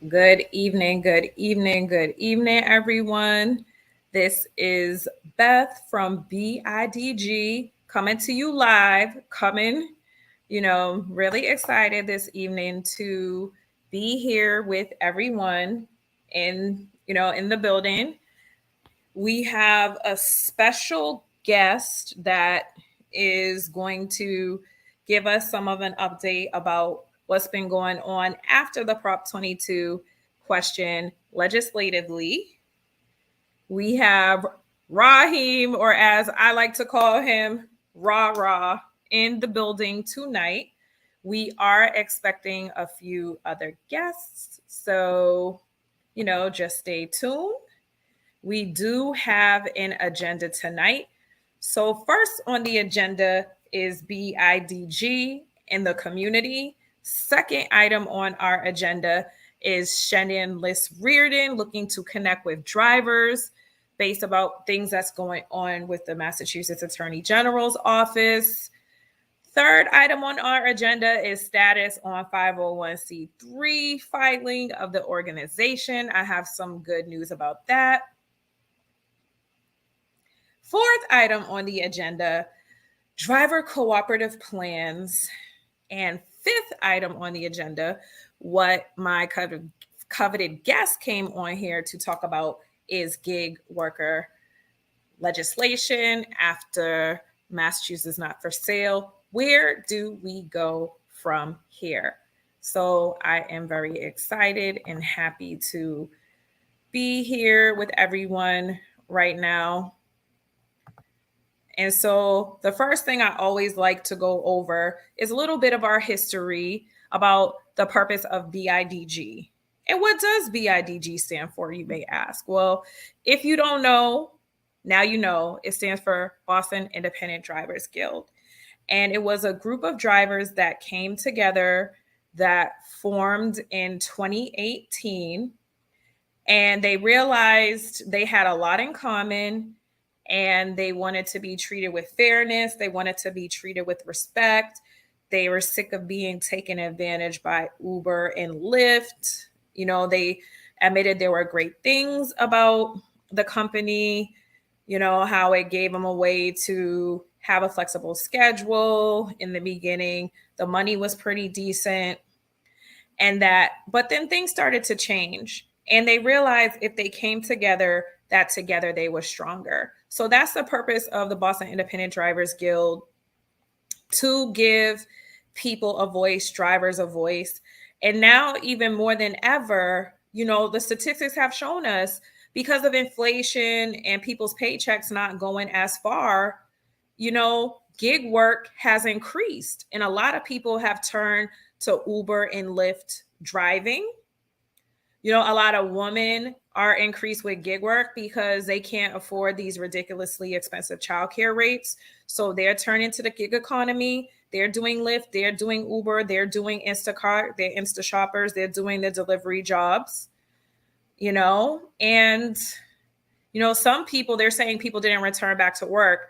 Good evening, good evening, good evening, everyone. This is Beth from BIDG coming to you live, really excited this evening to be here with everyone in the building. We have a special guest that is going to give us some of an update about what's been going on after the Prop 22 question legislatively. We have Raheem, or as I like to call him, Rah Rah, in the building tonight. We are expecting a few other guests. So, just stay tuned. We do have an agenda tonight. So, first on the agenda is BIDG in the community. Second item on our agenda is Shannon Liss-Riordan looking to connect with drivers based about things that's going on with the Massachusetts Attorney General's office. Third item on our agenda is status on 501c3 filing of the organization. I have some good news about that. Fourth item on the agenda, driver cooperative plans. And fifth item on the agenda, what my coveted guest came on here to talk about is gig worker legislation after Massachusetts Not for Sale. Where do we go from here? So I am very excited and happy to be here with everyone right now. And so the first thing I always like to go over is a little bit of our history about the purpose of BIDG. And what does BIDG stand for, you may ask? Well, if you don't know, now you know. It stands for Boston Independent Drivers Guild. And it was a group of drivers that came together that formed in 2018. And they realized they had a lot in common and they wanted to be treated with fairness. They wanted to be treated with respect. They were sick of being taken advantage by Uber and Lyft. They admitted there were great things about the company, how it gave them a way to have a flexible schedule in the beginning. The money was pretty decent. But then things started to change. And they realized if they came together, that together they were stronger. So that's the purpose of the Boston Independent Drivers Guild, to give people a voice, drivers a voice. And now even more than ever, the statistics have shown us, because of inflation and people's paychecks not going as far, gig work has increased. And a lot of people have turned to Uber and Lyft driving. A lot of women are increased with gig work because they can't afford these ridiculously expensive childcare rates. So they're turning to the gig economy. They're doing Lyft, they're doing Uber, they're doing Instacart, they're Insta shoppers, they're doing the delivery jobs, and, some people, they're saying people didn't return back to work.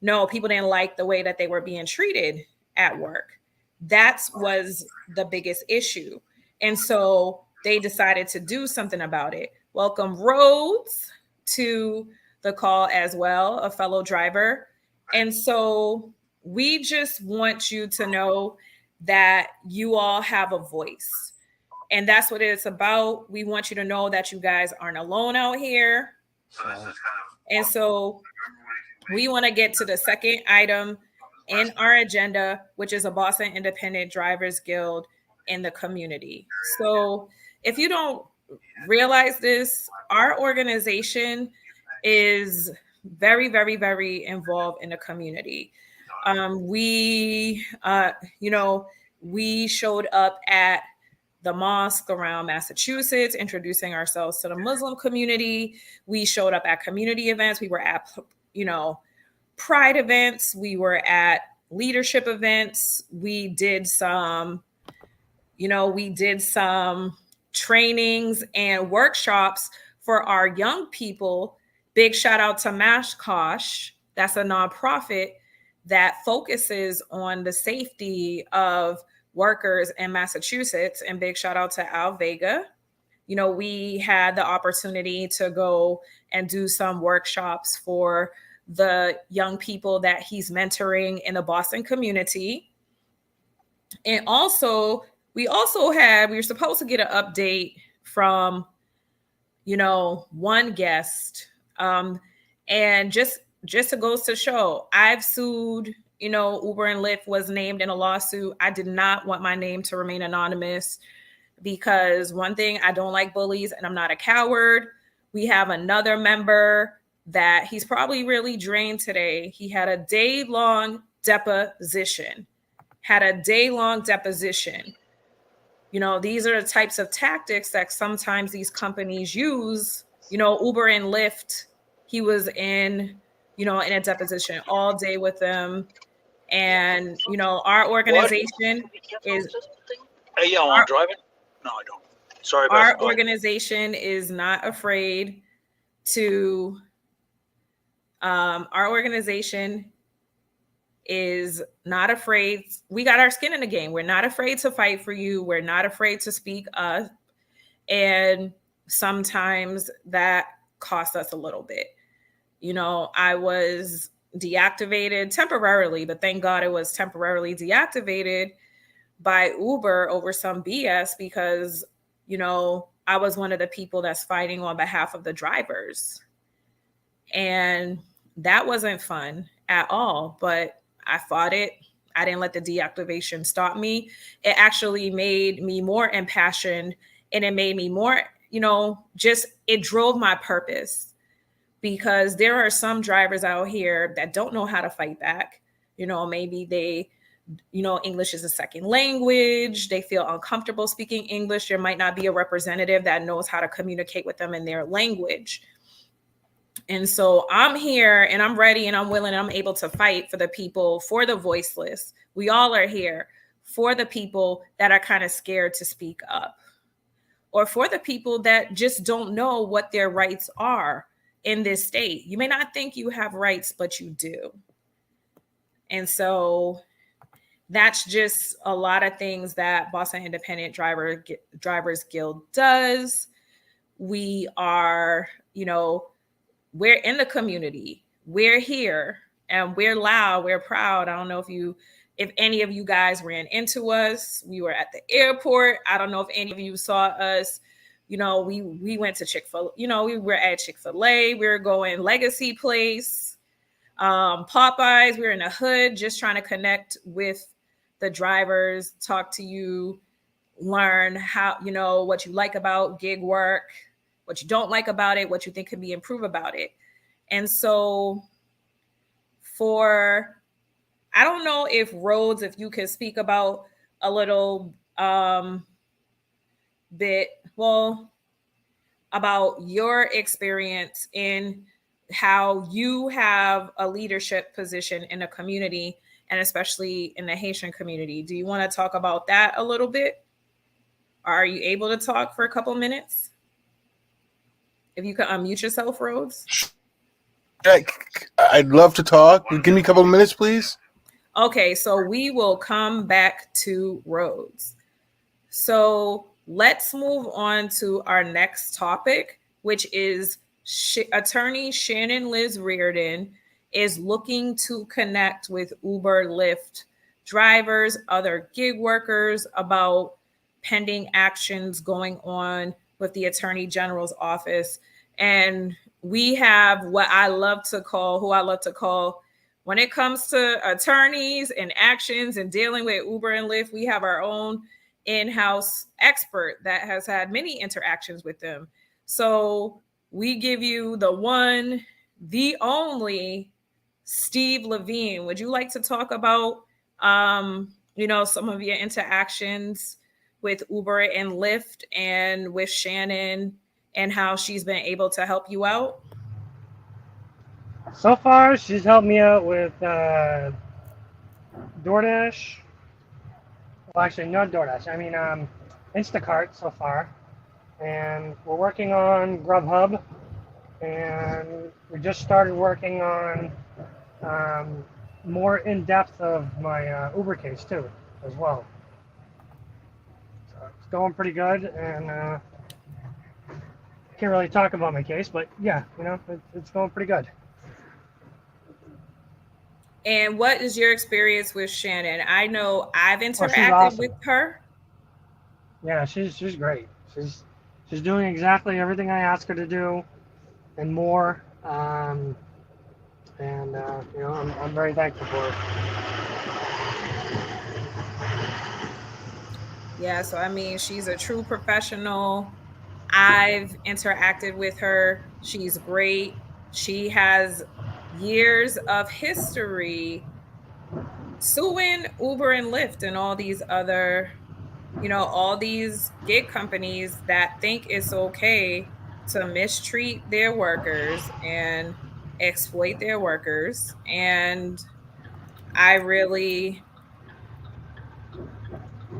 No, people didn't like the way that they were being treated at work. That was the biggest issue. And so they decided to do something about it. Welcome Rhodes to the call as well, a fellow driver. And so we just want you to know that you all have a voice. And that's what it's about. We want you to know that you guys aren't alone out here. And so we want to get to the second item in our agenda, which is a Boston Independent Drivers Guild in the community. So if you don't realize this, our organization is very, very, very involved in the community. We showed up at the mosque around Massachusetts, introducing ourselves to the Muslim community. We showed up at community events. We were at, pride events. We were at leadership events. We did some trainings and workshops for our young people. Big shout out to Mashkosh. That's a nonprofit that focuses on the safety of workers in Massachusetts. And big shout out to Al Vega. we had the opportunity to go and do some workshops for the young people that he's mentoring in the Boston community. And also, we were supposed to get an update from, one guest. And just to goes to show, I've sued, Uber and Lyft was named in a lawsuit. I did not want my name to remain anonymous because one thing, I don't like bullies and I'm not a coward. We have another member that he's probably really drained today. He had a day-long deposition. These are the types of tactics that sometimes these companies use. Uber and Lyft, he was in a deposition all day with them. And, our organization is... Hey, yo, I'm driving? No, I don't. Sorry about that. Our organization is not afraid to... our organization is not afraid. We got our skin in the game. We're not afraid to fight for you. We're not afraid to speak up. And sometimes that costs us a little bit. I was deactivated temporarily, but thank God it was temporarily deactivated by Uber over some BS because, I was one of the people that's fighting on behalf of the drivers. And that wasn't fun at all, but I fought it. I didn't let the deactivation stop me. It actually made me more impassioned, and it made me more, it drove my purpose, because there are some drivers out here that don't know how to fight back. Maybe they, English is a second language. They feel uncomfortable speaking English. There might not be a representative that knows how to communicate with them in their language. And so I'm here and I'm ready and I'm willing and I'm able to fight for the people, for the voiceless. We all are here for the people that are kind of scared to speak up, or for the people that just don't know what their rights are in this state. You may not think you have rights, but you do. And so that's just a lot of things that Boston Independent Drivers Guild does. We are, we're in the community. We're here and we're loud. We're proud. I don't know if any of you guys ran into us. We were at the airport. I don't know if any of you saw us. We went to Chick-fil-A. We were at Chick-fil-A. We were going Legacy Place, Popeyes. We were in the hood just trying to connect with the drivers, talk to you, learn how, what you like about gig work, what you don't like about it, what you think could be improved about it. And so I don't know if Rhodes, if you could speak about a little bit, about your experience in how you have a leadership position in a community, and especially in the Haitian community. Do you want to talk about that a little bit? Are you able to talk for a couple minutes? If you could unmute yourself, Rhodes. I'd love to talk. Give me a couple of minutes, please. Okay, so we will come back to Rhodes. So let's move on to our next topic, which is attorney Shannon Liss-Riordan is looking to connect with Uber, Lyft drivers, other gig workers about pending actions going on with the Attorney General's office. And we have who I love to call, when it comes to attorneys and actions and dealing with Uber and Lyft, we have our own in-house expert that has had many interactions with them. So we give you the one, the only Steve Levine. Would you like to talk about, some of your interactions with Uber and Lyft and with Shannon and how she's been able to help you out? So far, she's helped me out with DoorDash. Well, actually, not DoorDash. I mean, Instacart so far. And we're working on Grubhub. And we just started working on more in-depth of my Uber case, too, as well. So it's going pretty good. And can't really talk about my case, but yeah, it's going pretty good. And what is your experience with Shannon? I know I've She's interacted awesome. with her. Yeah, she's great. She's doing exactly everything I ask her to do and more. I'm very thankful for her. Yeah, so I mean, she's a true professional. I've interacted with her. She's great. She has years of history suing Uber and Lyft and all these other, all these gig companies that think it's okay to mistreat their workers and exploit their workers. And I really,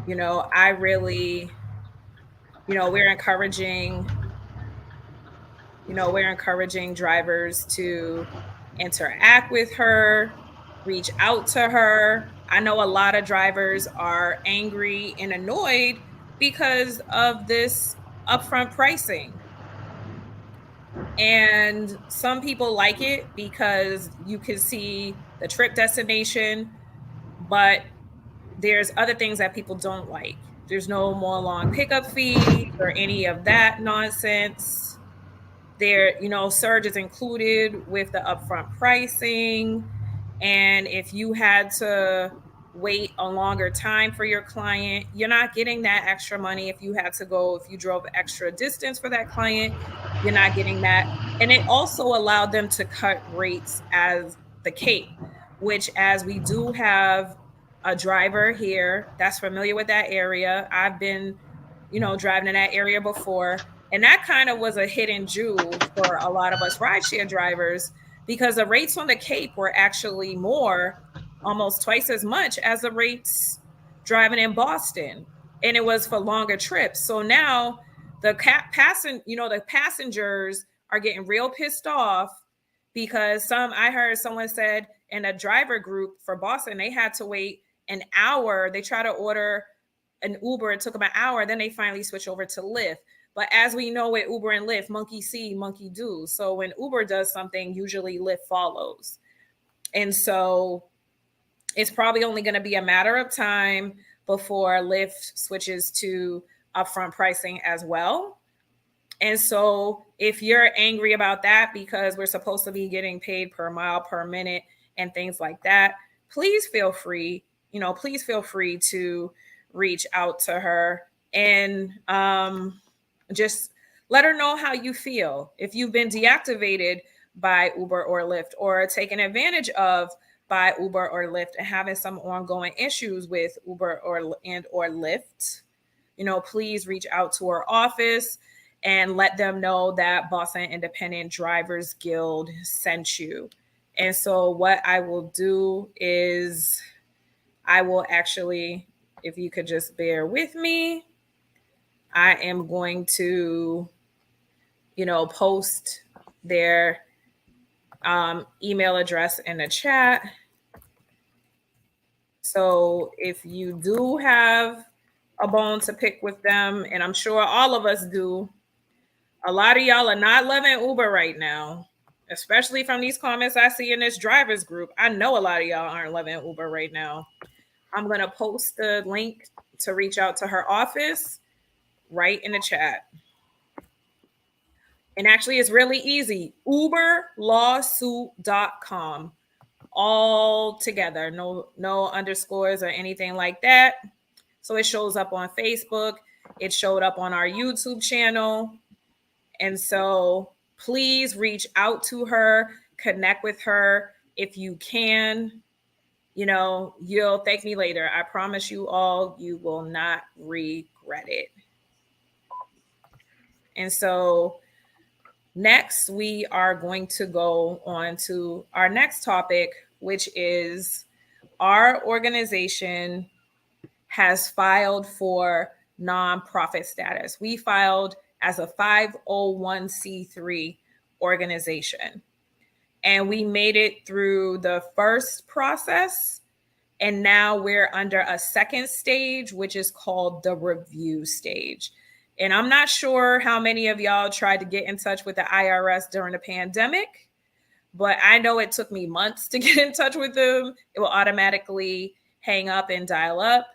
I really, we're encouraging we're encouraging drivers to interact with her, reach out to her. I know a lot of drivers are angry and annoyed because of this upfront pricing. And some people like it because you can see the trip destination, but there's other things that people don't like. There's no more long pickup fees or any of that nonsense. There, surge is included with the upfront pricing. And if you had to wait a longer time for your client, you're not getting that extra money. If you drove extra distance for that client, you're not getting that. And it also allowed them to cut rates as the Cape, which, as we do have a driver here that's familiar with that area. I've been, driving in that area before. And that kind of was a hidden jewel for a lot of us rideshare drivers because the rates on the Cape were actually more, almost twice as much as the rates driving in Boston. And it was for longer trips. So now the passengers are getting real pissed off because I heard someone said in a driver group for Boston, they had to wait an hour. They tried to order an Uber. It took them an hour. Then they finally switched over to Lyft. But as we know with Uber and Lyft, monkey see, monkey do. So when Uber does something, usually Lyft follows. And so it's probably only going to be a matter of time before Lyft switches to upfront pricing as well. And so if you're angry about that because we're supposed to be getting paid per mile, per minute, and things like that, please feel free to reach out to her and just let her know how you feel. If you've been deactivated by Uber or Lyft or taken advantage of by Uber or Lyft and having some ongoing issues with Uber or Lyft, please reach out to our office and let them know that Boston Independent Drivers Guild sent you. And so what I will do is I will actually, if you could just bear with me, I am going to, post their email address in the chat. So if you do have a bone to pick with them, and I'm sure all of us do, a lot of y'all are not loving Uber right now, especially from these comments I see in this drivers group. I know a lot of y'all aren't loving Uber right now. I'm going to post the link to reach out to her office right in the chat. And actually, it's really easy. uberlawsuit.com. All together. No underscores or anything like that. So it shows up on Facebook. It showed up on our YouTube channel. And so please reach out to her, connect with her if you can. You'll thank me later. I promise you all, you will not regret it. And so next, we are going to go on to our next topic, which is our organization has filed for nonprofit status. We filed as a 501c3 organization. And we made it through the first process. And now we're under a second stage, which is called the review stage. And I'm not sure how many of y'all tried to get in touch with the IRS during the pandemic, but I know it took me months to get in touch with them. It will automatically hang up and dial up.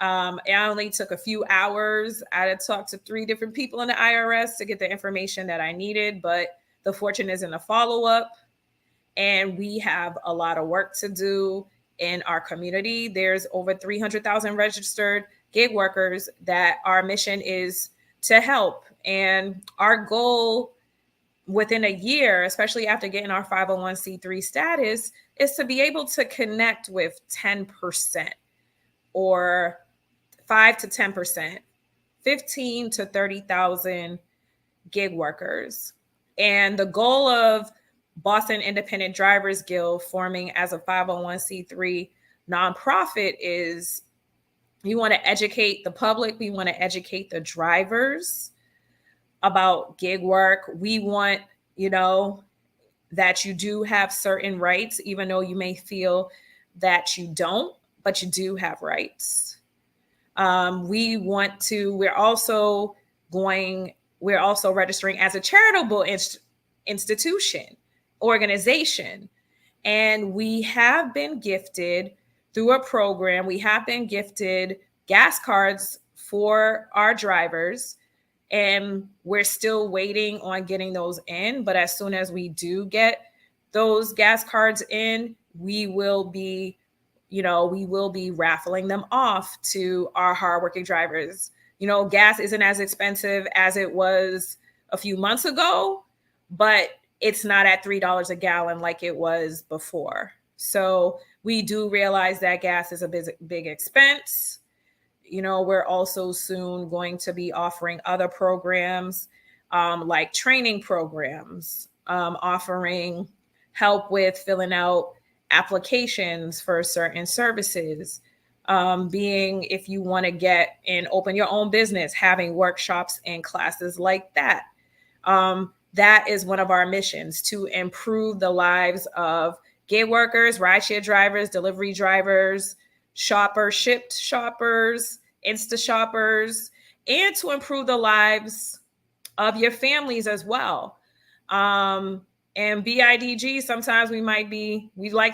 It only took a few hours. I had talked to 3 different people in the IRS to get the information that I needed, but the fortune is in the follow-up. And we have a lot of work to do in our community. There's over 300,000 registered gig workers that our mission is to help. And our goal within a year, especially after getting our 501c3 status, is to be able to connect with 10% or 5 to 10%, 15 to 30,000 gig workers. And the goal of Boston Independent Drivers Guild forming as a 501c3 nonprofit is we want to educate the public. We want to educate the drivers about gig work. We want, that you do have certain rights, even though you may feel that you don't, but you do have rights. We're also registering as a charitable institution, organization. And we have been gifted through a program, we have been gifted gas cards for our drivers. And we're still waiting on getting those in. But as soon as we do get those gas cards in, we will be raffling them off to our hardworking drivers. Gas isn't as expensive as it was a few months ago, but it's not at $3 a gallon like it was before. So we do realize that gas is a big expense. We're also soon going to be offering other programs like training programs, offering help with filling out applications for certain services, if you want to get and open your own business, having workshops and classes like that. That is one of our missions, to improve the lives of gig workers, rideshare drivers, delivery drivers, shipped shoppers, Insta shoppers, and to improve the lives of your families as well. And BIDG, sometimes we like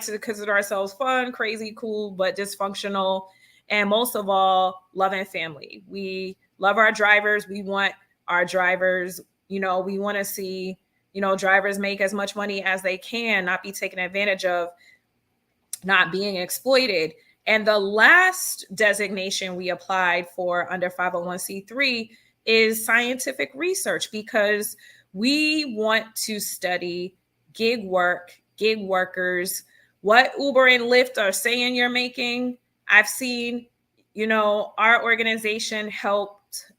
to consider ourselves fun, crazy, cool, but dysfunctional. And most of all, loving family. We love our drivers. We want our drivers, we want to see, drivers make as much money as they can, not be taken advantage of, not being exploited. And the last designation we applied for under 501c3 is scientific research, because we want to study gig workers, what Uber and Lyft are saying you're making. I've seen, our organization helped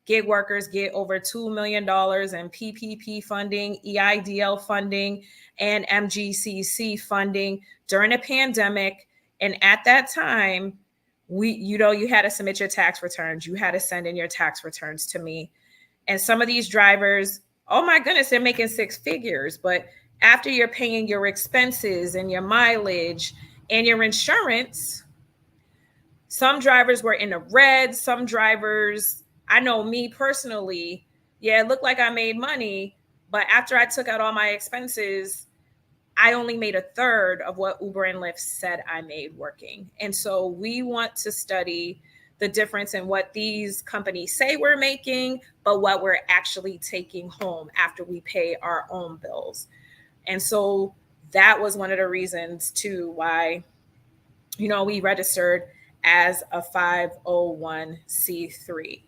gig workers get over $2 million in PPP funding, EIDL funding, and MGCC funding during a pandemic. And at that time, you had to submit your tax returns. You had to send in your tax returns to me. And some of these drivers, oh my goodness, they're making 6 figures. But after you're paying your expenses and your mileage and your insurance, some drivers were in the red. Some drivers, I know me personally, it looked like I made money, but after I took out all my expenses, I only made 1/3 of what Uber and Lyft said I made working. And so we want to study the difference in what these companies say we're making, but what we're actually taking home after we pay our own bills. And so that was one of the reasons too why, we registered as a 501c3.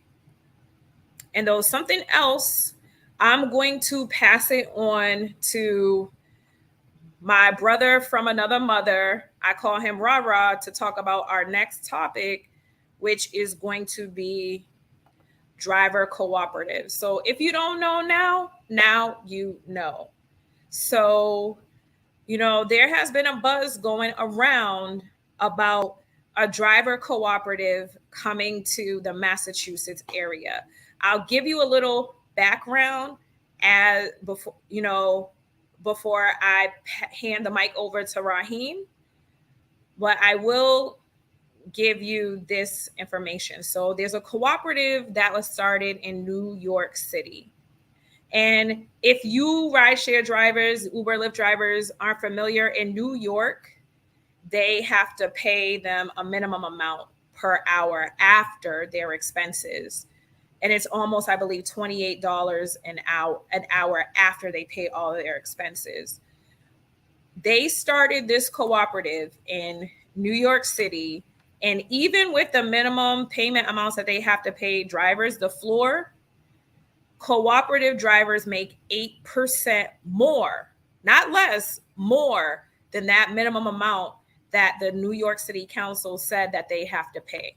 And though something else, I'm going to pass it on to my brother from another mother. I call him Rah, to talk about our next topic, which is going to be driver cooperative. So if you don't know now you know. So, there has been a buzz going around about a driver cooperative coming to the Massachusetts area. I'll give you a little background before I hand the mic over to Raheem. But I will give you this information. So there's a cooperative that was started in New York City. And if you rideshare drivers, Uber, Lyft drivers aren't familiar, in New York, they have to pay them a minimum amount per hour after their expenses. And it's almost, I believe, $28 an hour after they pay all of their expenses. They started this cooperative in New York City. And even with the minimum payment amounts that they have to pay drivers, the floor, cooperative drivers make 8% more, not less, more than that minimum amount that the New York City Council said that they have to pay.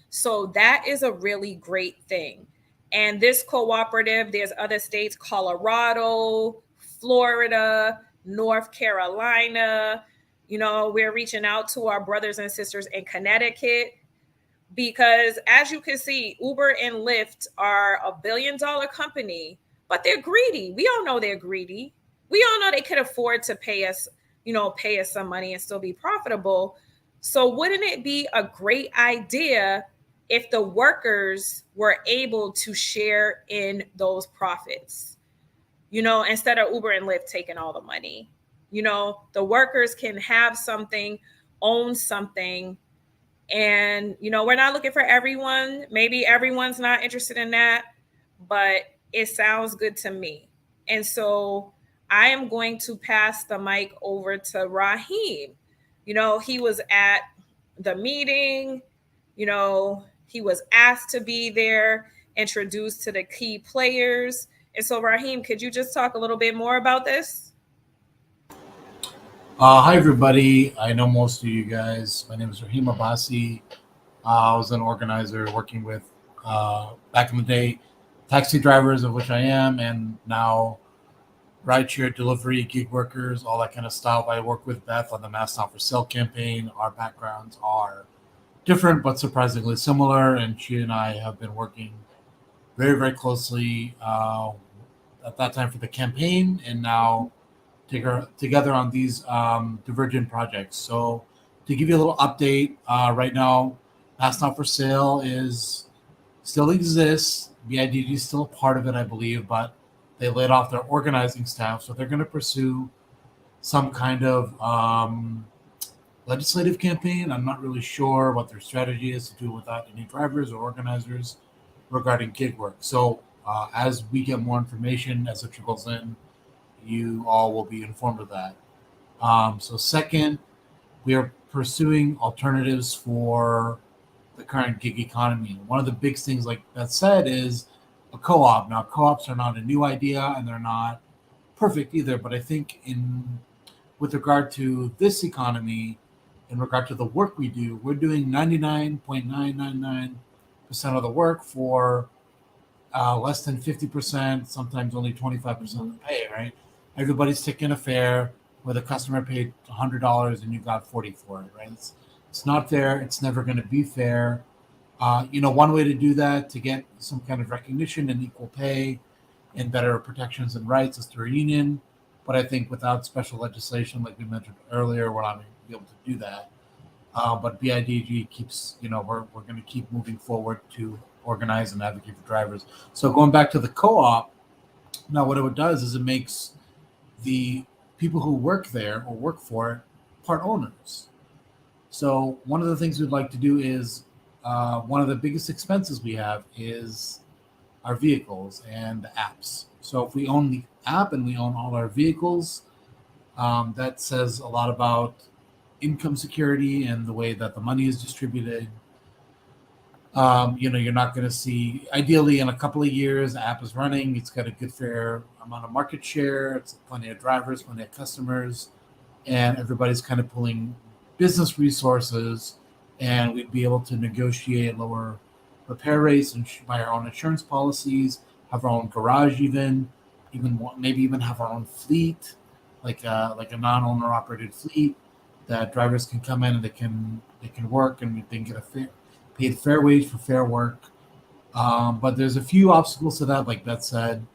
So that is a really great thing. And this cooperative, there's other states, Colorado, Florida, North Carolina. You know, we're reaching out to our brothers and sisters in Connecticut, because as you can see, Uber and Lyft are a $1 billion company, but they're greedy. We all know they're greedy. We all know they could afford to pay us some money and still be profitable. So wouldn't it be a great idea if the workers were able to share in those profits? You know, instead of Uber and Lyft taking all the money, you know, the workers can have something, own something. And, you know, we're not looking for everyone. Maybe everyone's not interested in that, but it sounds good to me. And so I am going to pass the mic over to Raheem. You know, he was at the meeting, you know, he was asked to be there, introduced to the key players. And so, Raheem, could you just talk a little bit more about this? Hi, everybody. I know most of you guys. My name is Raheem Abbasi. I was an organizer working with, back in the day, taxi drivers, of which I am, and now rideshare, delivery, gig workers, all that kind of stuff. I work with Beth on the Mass Not for Sale campaign. Our backgrounds are different, but surprisingly similar, and she and I have been working very, very closely at that time for the campaign, and now together on these divergent projects. So to give you a little update, right now, Mass Not for Sale still exists. BIDG is still a part of it, I believe, but they laid off their organizing staff. So they're going to pursue some kind of legislative campaign. I'm not really sure what their strategy is to do without any drivers or organizers regarding gig work. So as we get more information, as it trickles in, you all will be informed of that. So second, we are pursuing alternatives for the current gig economy. One of the big things, like Beth said, is a co-op. Now, co-ops are not a new idea, and they're not perfect either. But I think with regard to this economy, in regard to the work we do, we're doing 99.999% of the work for less than 50%, sometimes only 25% of the pay, right? Everybody's taking a fare where the customer paid $100 and you got 40 for it, right? It's not fair. It's never going to be fair. One way to do that, to get some kind of recognition and equal pay and better protections and rights, is through a union. But I think without special legislation, like we mentioned earlier, we're not going to be able to do that. But BIDG keeps, we're going to keep moving forward to organize and advocate for drivers. So going back to the co-op, now what it does is it makes the people who work there or work for it part owners. So one of the things we'd like to do is one of the biggest expenses we have is our vehicles and the apps. So if we own the app and we own all our vehicles, that says a lot about income security and the way that the money is distributed. You're not going to see, ideally in a couple of years, the app is running, it's got a good fair amount of market share, it's plenty of drivers, plenty of customers, and everybody's kind of pulling business resources, and we'd be able to negotiate lower repair rates and buy our own insurance policies, have our own garage, maybe even have our own fleet, like a non-owner operated fleet that drivers can come in and they can work and they can get paid fair wage for fair work. But there's a few obstacles to that, like Beth said.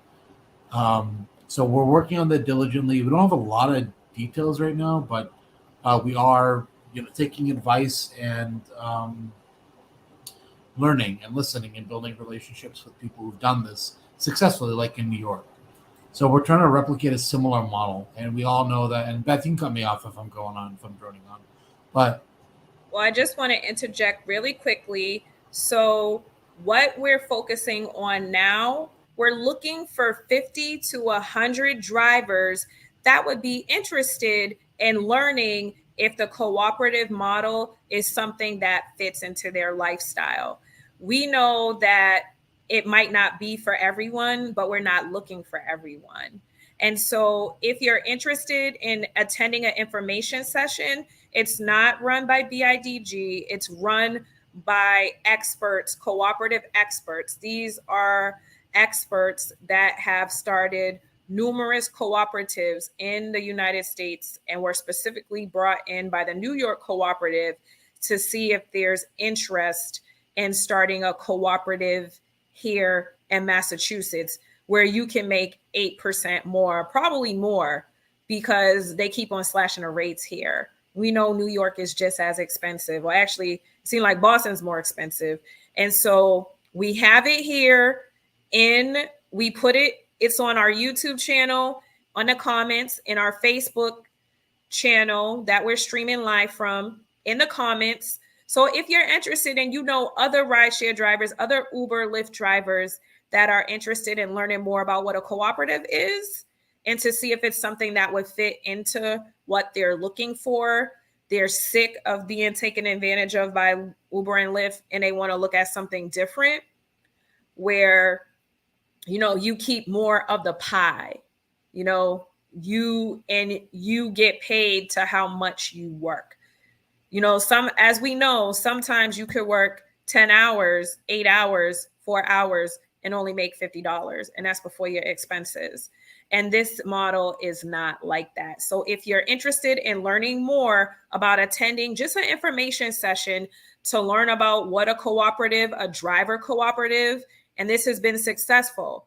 So we're working on that diligently. We don't have a lot of details right now, but we are taking advice and learning and listening and building relationships with people who've done this successfully, like in New York. So we're trying to replicate a similar model, and we all know that. And Beth, you can cut me off if I'm droning on. But well, I just want to interject really quickly. So what we're focusing on now, we're looking for 50 to 100 drivers that would be interested in learning if the cooperative model is something that fits into their lifestyle. We know that it might not be for everyone, but we're not looking for everyone. And so if you're interested in attending an information session, it's not run by BIDG, it's run by experts, cooperative experts. These are experts that have started numerous cooperatives in the United States and were specifically brought in by the New York Cooperative to see if there's interest in starting a cooperative here in Massachusetts where you can make 8% more, probably more, because they keep on slashing the rates here. We know New York is just as expensive. Well, actually, it seems like Boston's more expensive. And so we have it here we put it's on our YouTube channel, on the comments, in our Facebook channel that we're streaming live from, in the comments. So if you're interested and other rideshare drivers, other Uber, Lyft drivers that are interested in learning more about what a cooperative is and to see if it's something that would fit into what they're looking for, they're sick of being taken advantage of by Uber and Lyft and they want to look at something different where, you keep more of the pie, you get paid to how much you work. As we know, sometimes you could work 10 hours, 8 hours, 4 hours and only make $50. And that's before your expenses. And this model is not like that. So if you're interested in learning more about attending just an information session to learn about what a cooperative, a driver cooperative, and this has been successful,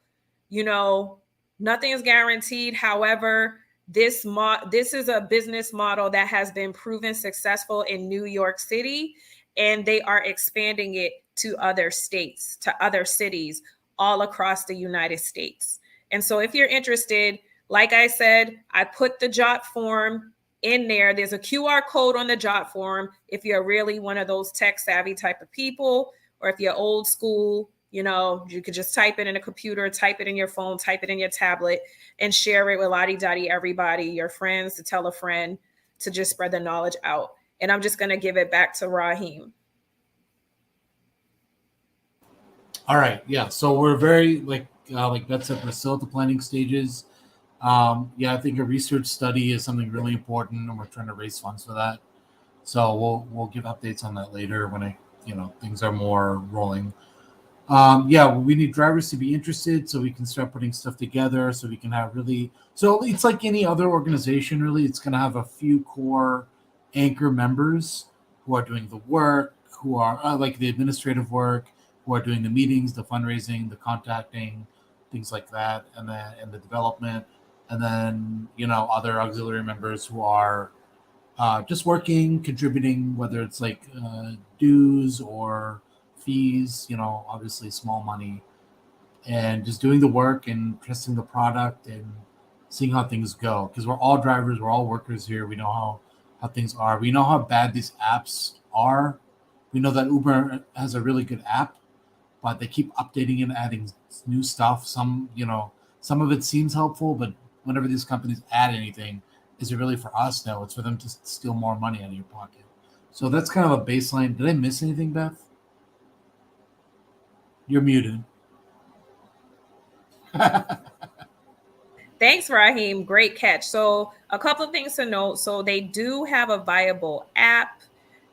nothing is guaranteed. However, this is a business model that has been proven successful in New York City, and they are expanding it to other states, to other cities all across the United States. And so if you're interested, like I said, I put the JOT form in there. There's a QR code on the JOT form if you're really one of those tech savvy type of people, or if you're old school, you could just type it in a computer, type it in your phone, type it in your tablet, and share it with lottie-dottie everybody, your friends, to tell a friend, to just spread the knowledge out. And I'm just going to give it back to Raheem. All right, yeah. So we're very like Beth said, we're still at the planning stages. I think a research study is something really important, and we're trying to raise funds for that. So we'll give updates on that later when things are more rolling. We need drivers to be interested so we can start putting stuff together, so we can have so it's like any other organization, really. It's going to have a few core anchor members who are doing the work, who are like the administrative work, who are doing the meetings, the fundraising, the contacting, things like that, and the development, and then other auxiliary members who are just working, contributing, whether it's like dues or fees, obviously small money, and just doing the work and testing the product and seeing how things go. Because we're all drivers, we're all workers here. We know how things are. We know how bad these apps are. We know that Uber has a really good app, but they keep updating and adding new stuff. Some of it seems helpful, but whenever these companies add anything, is it really for us? No, it's for them to steal more money out of your pocket. So that's kind of a baseline. Did I miss anything, Beth? You're muted. Thanks, Raheem. Great catch. So a couple of things to note. So they do have a viable app.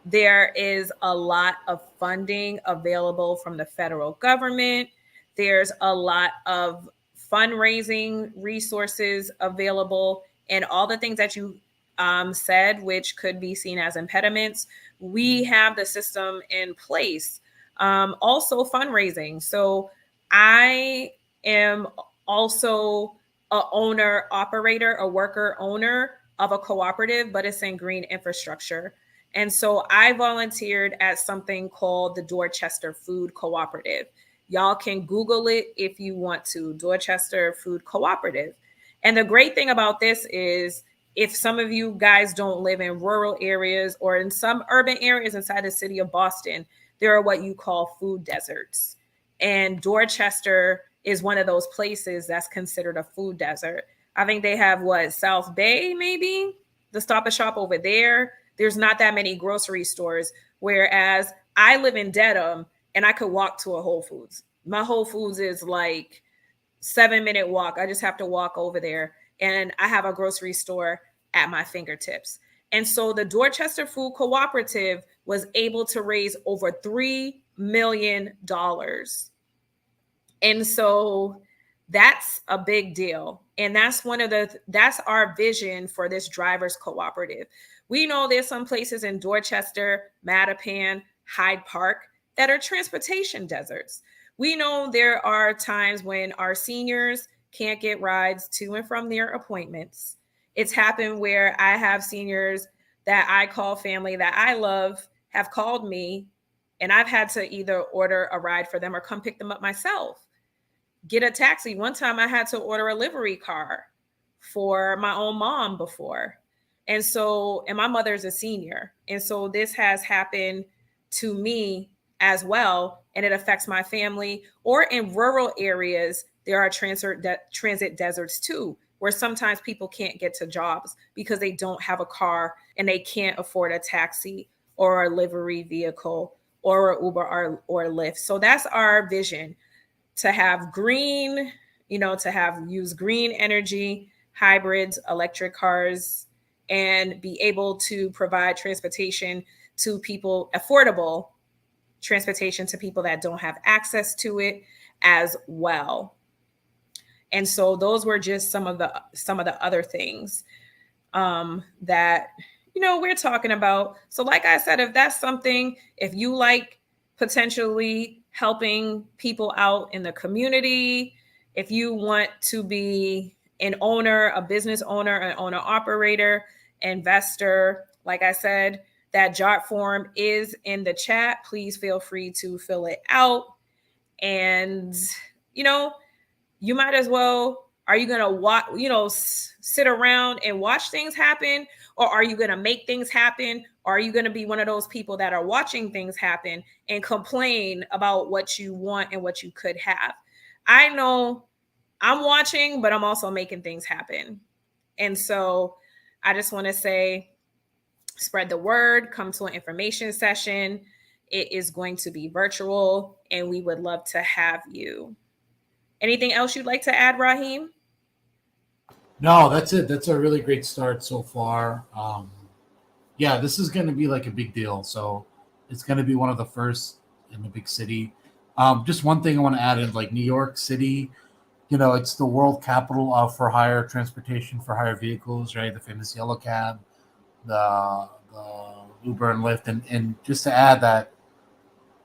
There is a lot of funding available from the federal government. There's a lot of fundraising resources available, and all the things that you said, which could be seen as impediments, we have the system in place. Also fundraising. So I am also a owner, operator, a worker owner of a cooperative, but it's in green infrastructure. And so I volunteered at something called the Dorchester Food Cooperative. Y'all can Google it if you want to, Dorchester Food Cooperative. And the great thing about this is if some of you guys don't live in rural areas or in some urban areas inside the city of Boston, there are what you call food deserts. And Dorchester is one of those places that's considered a food desert. I think they have what, South Bay, maybe? The Stop and Shop over there. There's not that many grocery stores. Whereas I live in Dedham and I could walk to a Whole Foods. My Whole Foods is like 7-minute walk. I just have to walk over there. And I have a grocery store at my fingertips. And so the Dorchester Food Cooperative was able to raise over $3 million. And so that's a big deal. And that's that's our vision for this drivers cooperative. We know there's some places in Dorchester, Mattapan, Hyde Park that are transportation deserts. We know there are times when our seniors can't get rides to and from their appointments. It's happened where I have seniors that I call family that I love have called me, and I've had to either order a ride for them or come pick them up myself. Get a taxi. One time I had to order a livery car for my own mom before. And my mother's a senior. And so this has happened to me as well. And it affects my family. Or in rural areas, there are transit deserts too, where sometimes people can't get to jobs because they don't have a car and they can't afford a taxi or a livery vehicle or an Uber or Lyft. So that's our vision, to have green, use green energy, hybrids, electric cars, and be able to provide transportation to people, affordable transportation to people that don't have access to it as well. And so those were just some of the other things that we're talking about. So like I said, if that's something, if you like potentially helping people out in the community, if you want to be an owner, a business owner, an owner operator, investor, like I said, that JOT form is in the chat. Please feel free to fill it out. And, you might as well, are you going to watch, sit around and watch things happen? Or are you going to make things happen? Or are you going to be one of those people that are watching things happen and complain about what you want and what you could have? I know I'm watching, but I'm also making things happen. And so I just want to say, spread the word, come to an information session. It is going to be virtual and we would love to have you. Anything else you'd like to add, Raheem? No, that's it. That's a really great start so far. Yeah, this is going to be like a big deal. So it's going to be one of the first in the big city. Just one thing I want to add in, like New York City, it's the world capital of for hire transportation, for hire vehicles, right? The famous yellow cab, the Uber and Lyft. And just to add that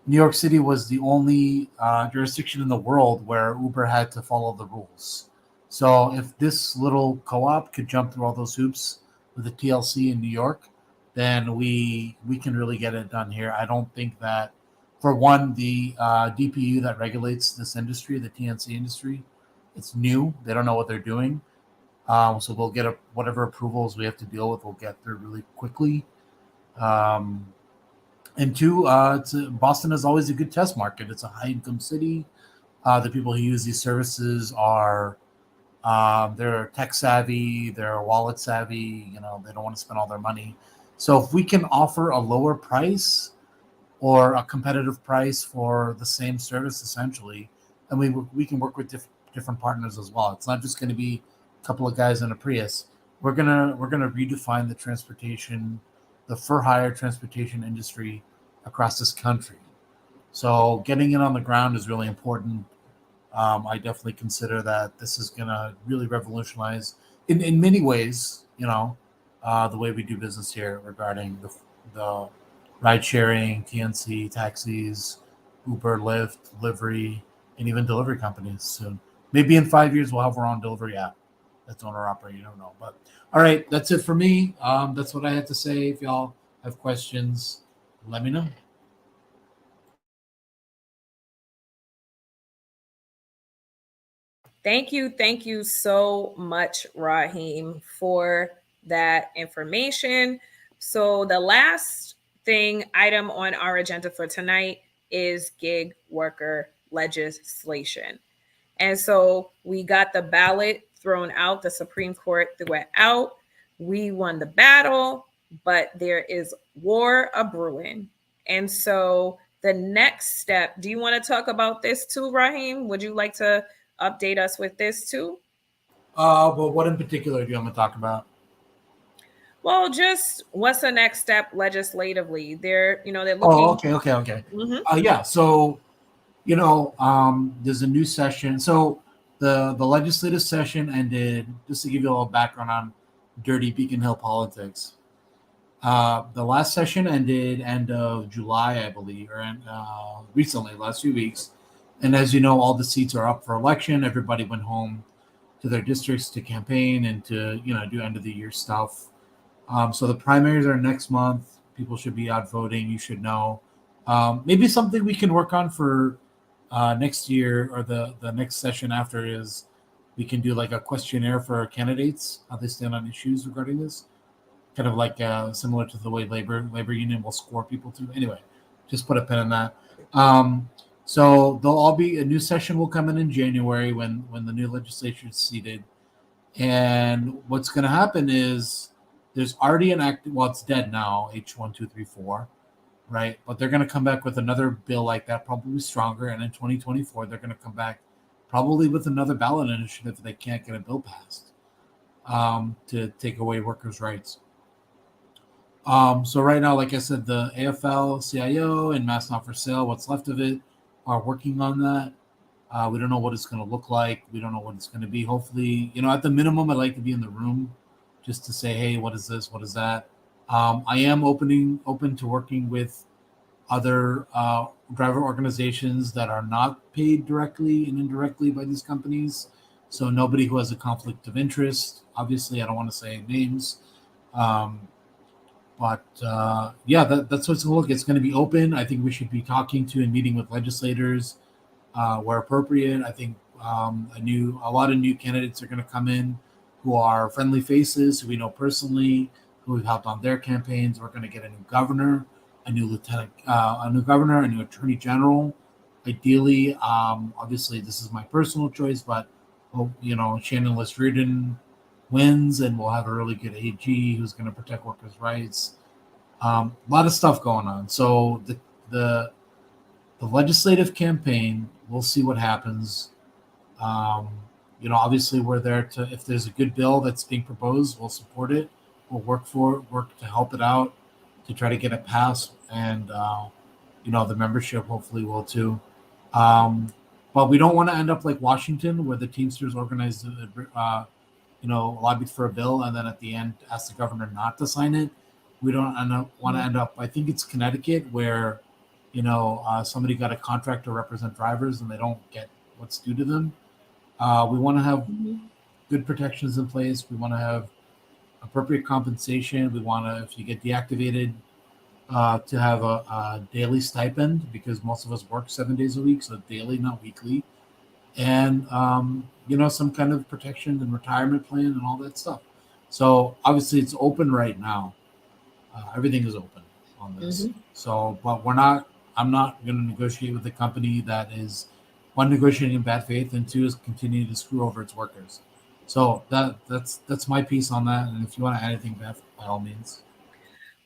New York City was the only jurisdiction in the world where Uber had to follow the rules. So if this little co-op could jump through all those hoops with the TLC in New York, then we can really get it done here. I don't think that, for one, the DPU that regulates this industry, the TNC industry, it's new. They don't know what they're doing. So we'll get whatever approvals we have to deal with, we'll get through really quickly. And two, Boston is always a good test market. It's a high-income city. The people who use these services are they're tech savvy, they're wallet savvy. They don't want to spend all their money. So if we can offer a lower price or a competitive price for the same service, essentially, and we can work with different partners as well. It's not just going to be a couple of guys in a Prius. We're gonna redefine the transportation, the for-hire transportation industry across this country. So getting it on the ground is really important. I definitely consider that this is going to really revolutionize, in many ways, the way we do business here regarding the ride-sharing, TNC, taxis, Uber, Lyft, delivery, and even delivery companies soon. Maybe in 5 years we'll have our own delivery app that's owner-operated. You don't know. But all right, that's it for me. That's what I had to say. If y'all have questions, let me know. Thank you so much, Raheem, for that information. So the last item on our agenda for tonight is gig worker legislation. And so we got the ballot thrown out, the Supreme Court threw it out. We won the battle, but there is war a brewing. And so the next step, do you want to talk about this too, Raheem? Would you like to update us with this too? Well, what in particular do you want to talk about? Well, just what's the next step legislatively? They're looking. Oh, okay. Mm-hmm. Yeah. So, there's a new session. So the legislative session ended. Just to give you a little background on dirty Beacon Hill politics. The last session ended end of July, I believe, or recently, last few weeks. And as you know, all the seats are up for election. Everybody went home to their districts to campaign and to do end of the year stuff. So the primaries are next month. People should be out voting. You should know. Maybe something we can work on for next year or the next session after is we can do like a questionnaire for candidates, how they stand on issues regarding this. Kind of like similar to the way labor union will score people too. Anyway, just put a pin in that. So there'll all be a new session will come in January when the new legislature is seated. And what's going to happen is there's already an act. Well, it's dead now, H1234, right? But they're going to come back with another bill like that, probably stronger. And in 2024, they're going to come back probably with another ballot initiative if they can't get a bill passed to take away workers' rights. So right now, like I said, the AFL-CIO and Mass Not for Sale, what's left of it, are working on that. We don't know what it's going to look like. We don't know what it's going to be. Hopefully, at the minimum, I'd like to be in the room just to say, hey, what is this? What is that? I am open to working with other driver organizations that are not paid directly and indirectly by these companies. So nobody who has a conflict of interest. Obviously, I don't want to say names. But that's what's going to look. It's going to be open. I think we should be talking to and meeting with legislators where appropriate. I think a lot of new candidates are going to come in who are friendly faces, who we know personally, who have helped on their campaigns. We're going to get a new governor, a new a new attorney general. Ideally, obviously, this is my personal choice, but Shannon Liss-Riordan wins, and we'll have a really good AG who's going to protect workers' rights. A lot of stuff going on. So the legislative campaign, we'll see what happens. Obviously we're there to, if there's a good bill that's being proposed, we'll support it. We'll work to help it out, to try to get it passed, and the membership hopefully will too. But we don't want to end up like Washington, where the Teamsters organized lobbied for a bill and then at the end asked the governor not to sign it. We don't want to end up, I think it's Connecticut, where somebody got a contract to represent drivers and they don't get what's due to them. We want to have good protections in place. We want to have appropriate compensation. We want to, if you get deactivated, to have a daily stipend, because most of us work 7 days a week, so daily, not weekly. And some kind of protection and retirement plan and all that stuff. So obviously it's open right now. Everything is open on this. So, but I'm not going to negotiate with a company that is, one, negotiating in bad faith, and two, is continuing to screw over its workers. So that's my piece on that. And if you want to add anything, Beth, by all means.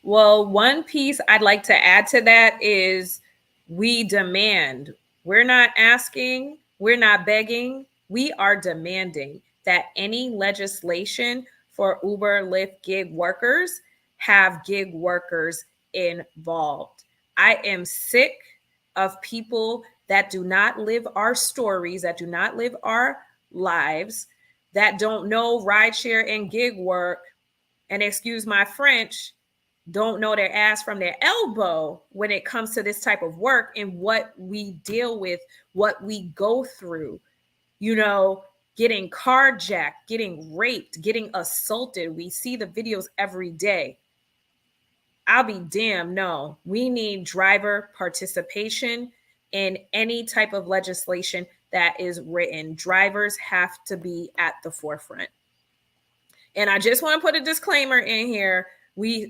Well, one piece I'd like to add to that is we demand. We're not asking, we're not begging, we are demanding that any legislation for Uber, Lyft gig workers have gig workers involved. I am sick of people that do not live our stories, that do not live our lives, that don't know rideshare and gig work, and excuse my French, don't know their ass from their elbow when it comes to this type of work and what we deal with, what we go through, getting carjacked, getting raped, getting assaulted. We see the videos every day. I'll be damned. No, we need driver participation in any type of legislation that is written. Drivers have to be at the forefront. And I just want to put a disclaimer in here. We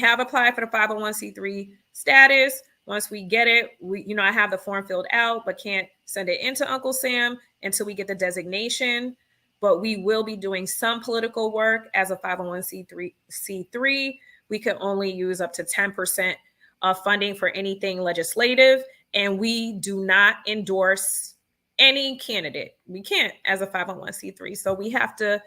have applied for the 501c3 status. Once we get it, I have the form filled out, but can't send it into Uncle Sam until we get the designation. But we will be doing some political work as a 501c3. We can only use up to 10% of funding for anything legislative, and we do not endorse any candidate. We can't as a 501c3. So we have to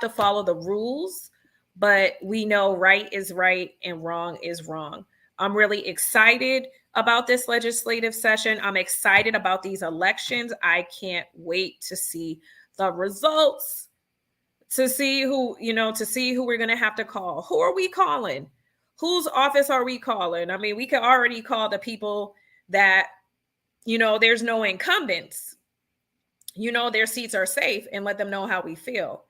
follow the rules, but we know right is right and wrong is wrong. I'm really excited about this legislative session. I'm excited about these elections. I can't wait to see the results, to see who we're going to have to call. Who are we calling? Whose office are we calling? I mean, we could already call the people that, there's no incumbents, their seats are safe, and let them know how we feel.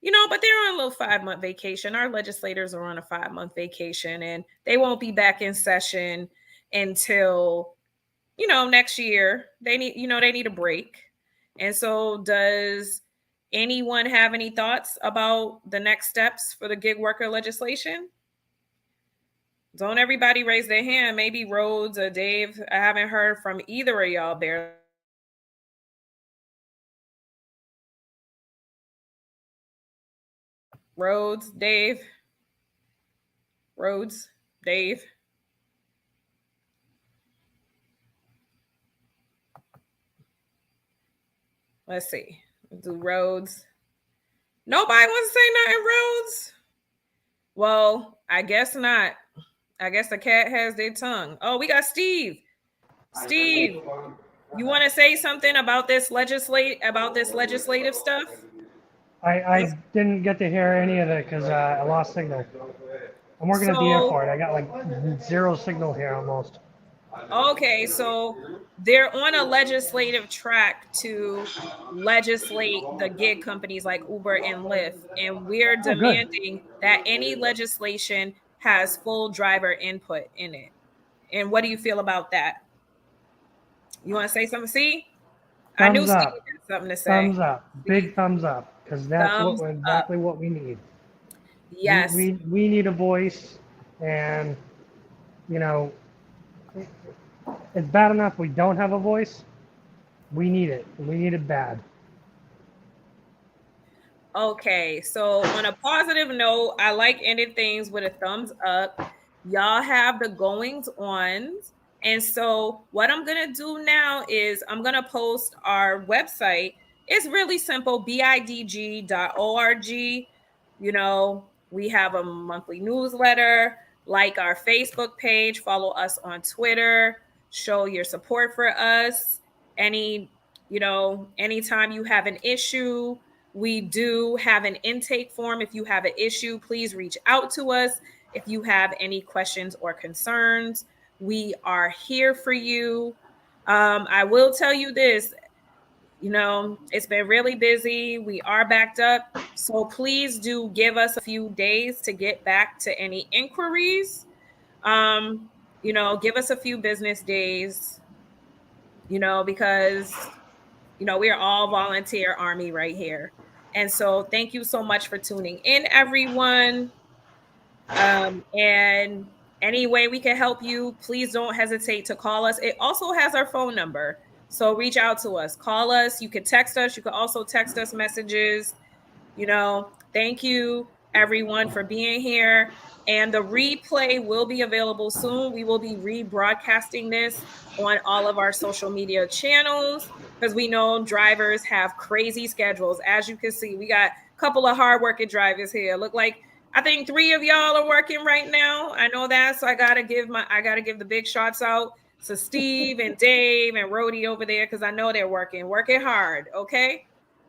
But they're on a little 5-month vacation. Our legislators are on a 5-month vacation, and they won't be back in session until, next year. They need a break. And so does anyone have any thoughts about the next steps for the gig worker legislation? Don't everybody raise their hand. Maybe Rhodes or Dave. I haven't heard from either of y'all there. Rhodes, Dave. Rhodes, Dave. Let's see. Do Rhodes. Nobody wants to say nothing, Rhodes? Well, I guess not. I guess the cat has their tongue. Oh, we got Steve. Steve, you want to say something about this legislative stuff? I didn't get to hear any of it because I lost signal. I'm working at the airport. I got like 0 signal here almost. Okay, so they're on a legislative track to legislate the gig companies like Uber and Lyft, and we're demanding that any legislation has full driver input in it. And what do you feel about that? You want to say something? See, I knew Steve had something to say. Thumbs up, big thumbs up, because that's exactly what we need. Yes, we need a voice, and it's bad enough we don't have a voice. We need it. We need it bad. Okay, so on a positive note, I like ending things with a thumbs up. Y'all have the goings ons. And so what I'm going to do now is I'm going to post our website. It's really simple, BIDG.org. We have a monthly newsletter, like our Facebook page, follow us on Twitter, show your support for us. Anytime you have an issue, we do have an intake form. If you have an issue, please reach out to us. If you have any questions or concerns, we are here for you. I will tell you this, it's been really busy. We are backed up. So please do give us a few days to get back to any inquiries. Give us a few business days, because, we're all volunteer army right here. And so thank you so much for tuning in, everyone. And any way we can help you, please don't hesitate to call us. It also has our phone number. So reach out to us, call us. You can text us. You can also text us messages. Thank you, everyone, for being here. And the replay will be available soon. We will be rebroadcasting this on all of our social media channels because we know drivers have crazy schedules. As you can see, we got a couple of hardworking drivers here. Look like I think 3 of y'all are working right now. I know that, so I gotta give the big shots out to Steve and Dave and Rhodey over there because I know they're working hard. Okay,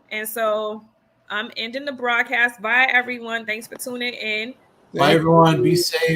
and so I'm ending the broadcast. Bye, everyone. Thanks for tuning in. Bye, everyone. Be safe.